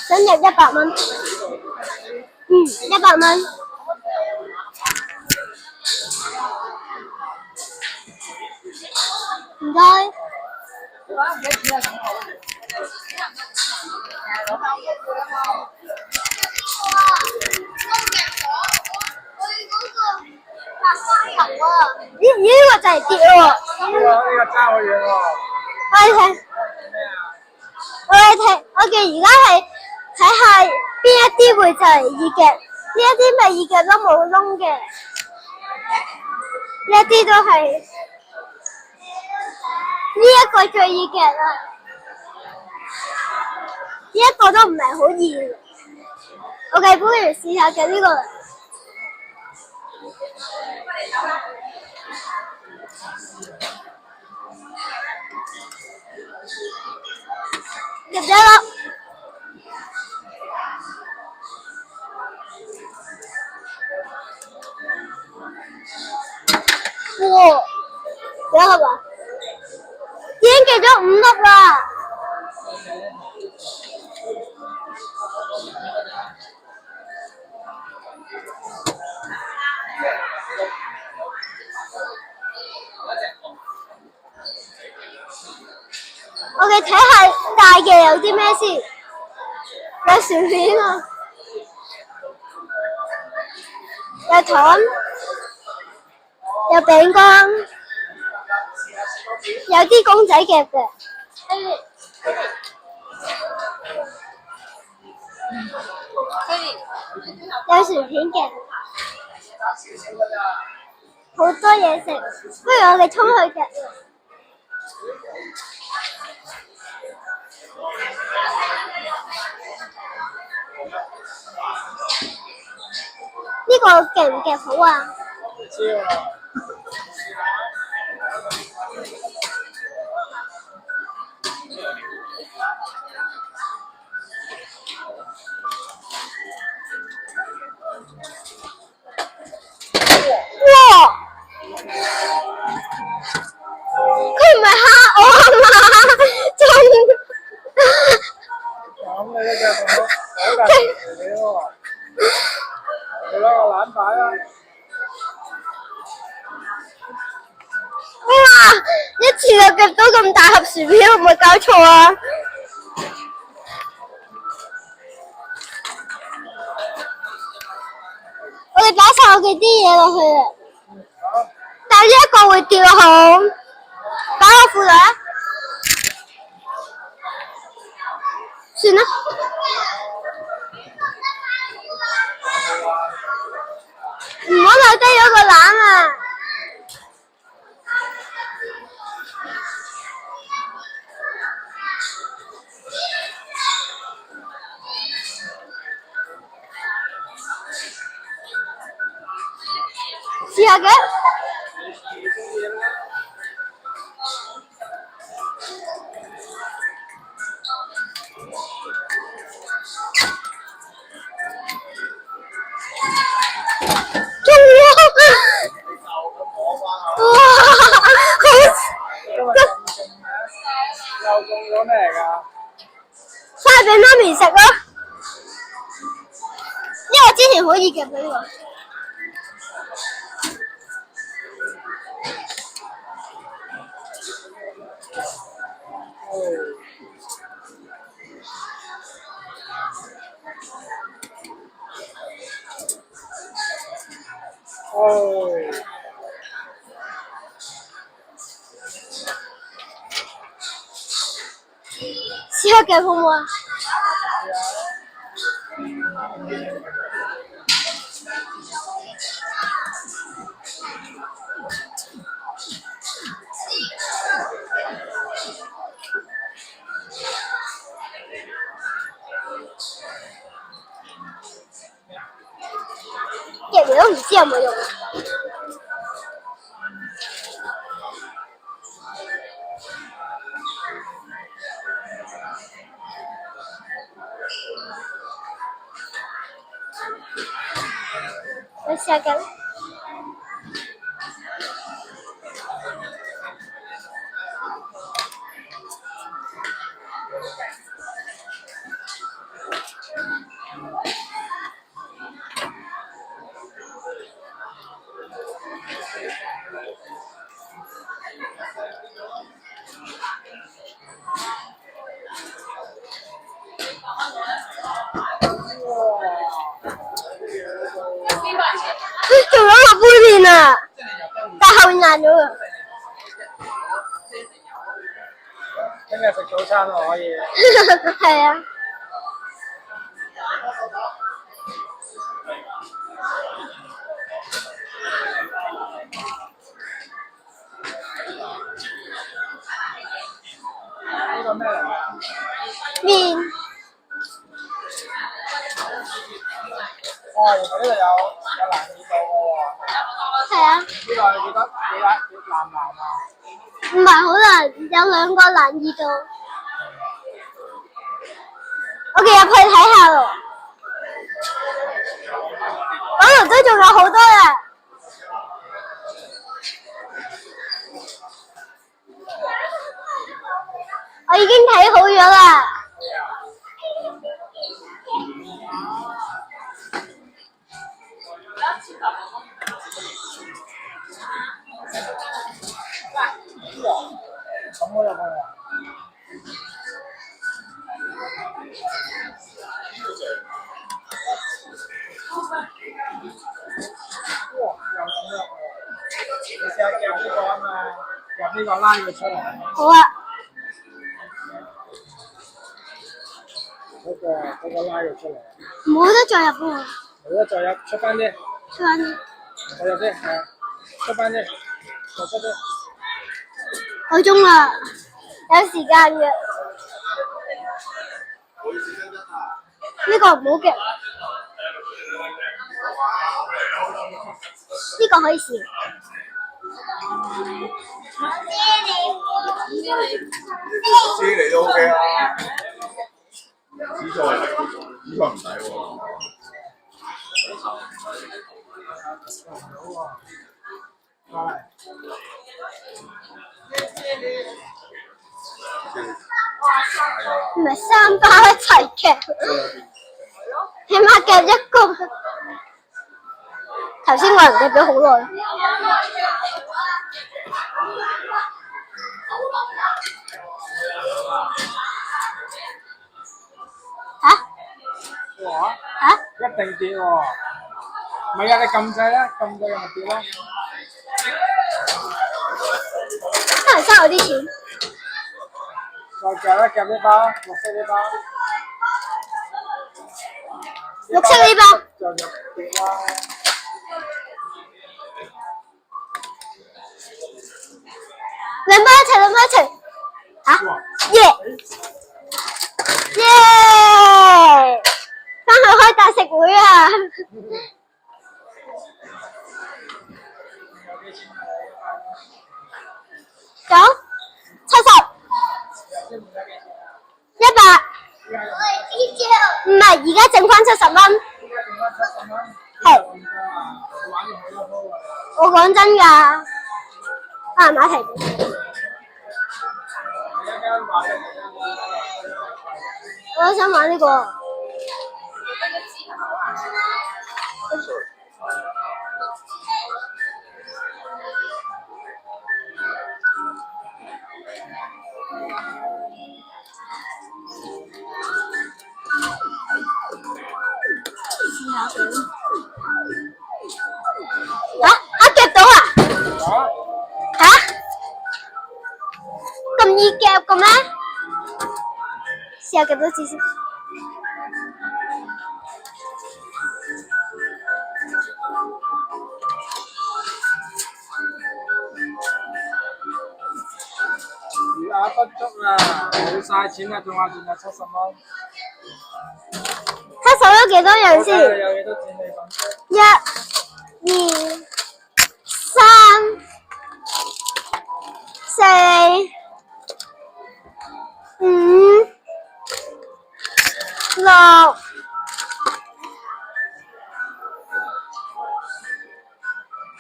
生日100蚊，100蚊，唔該。呢個就係跌喎。呢個爭好遠喎。我哋而家係睇下邊一啲會就嚟熱嘅，呢一啲咪熱嘅都冇窿嘅，呢一啲都係呢一個最熱嘅啦，呢一個都唔係好熱。OK，不如試下嘅呢個。入咗啦！哇！幾盒啊？已經寄咗5粒啦！我哋睇下大嘅有啲咩先，有薯片啊，有糖，有餅乾，有啲公仔夾嘅，有薯片嘅，好多嘢食，不如我哋衝去嘅。呢個夾唔夾好啊？唔知喎。哇！佢唔係蝦我啊嘛，仲咁你呢隻好大薯片喎，你攞個籃擺啊！哇！一次就夾到咁大盒薯片，有冇搞錯啊？我哋擺晒我哋啲嘢落去啊！但係呢一個會掉落去，擺落褲袋。算啦。唔好留低咗個籃啊！試下嘅。又中咗咩嚟㗎？翻去俾媽咪食咯，因為我之前好熱嘅俾我。試下嘅好唔好啊？夾嚟都唔知有冇用。我試下嘅。面啊，但係後面爛咗啊。聽日食早餐喎可以。係啊。呢個咩嚟㗎？面。哦，原來呢度有冷氣到嘅喎。係啊。呢個你覺得幾難唔難啊？唔係好難，有兩個難易度。我哋入去睇下咯。嗰度都仲有好多嘅。我已經睇好咗啦。咁我入去啊！哇！又咁入去，你試下夾呢個啊嘛，夾呢個拉佢出嚟。好啊。嗰個拉佢出嚟。冇得再入喎。冇得再入，出翻啲。出翻啲。我入先，係啊，出翻啲，我出啲。夠鐘啦，有時間嘅。呢個唔好夾。呢個可以試。知你都 OK 啦。紫菜唔使喎。唔係三包一齊夾，起碼夾一個。頭先我人夾咗好耐。哇！嚇？一定跌喎。唔係啊，你撳掣啦，撳掣咪跌咯。可能收我啲錢。再夾一夾呢包，綠色呢包。綠色呢包。就入跌啦。兩包一齊，兩包一齊。嚇？耶！耶！翻去開大食會啊！九70、100。唔係，而家剩翻70蚊。係。我講真㗎。啊，馬蹄。我都想玩呢個。夾到啊！嚇？咁易夾嘅咩？試下夾多次先。餘額不足啊，冇晒錢啦，仲有70蚊。他手咗幾多樣先？有幾多錢你講1、2、3、4、5、6、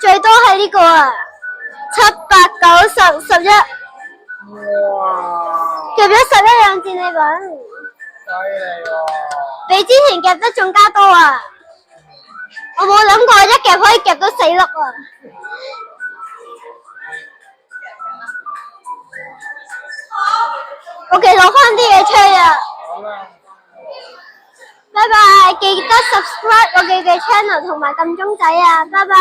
最多係呢個啊，7、8、9、10、11。哇！夾咗11樣戰利品。犀利喎！比之前夾得仲加多啊！我冇諗過一夾可以夾到4粒啊！我其實攞翻啲嘢吹啊！好啦。拜拜，記得 subscribe 我哋嘅 channel 同埋撳鐘仔啊！拜拜。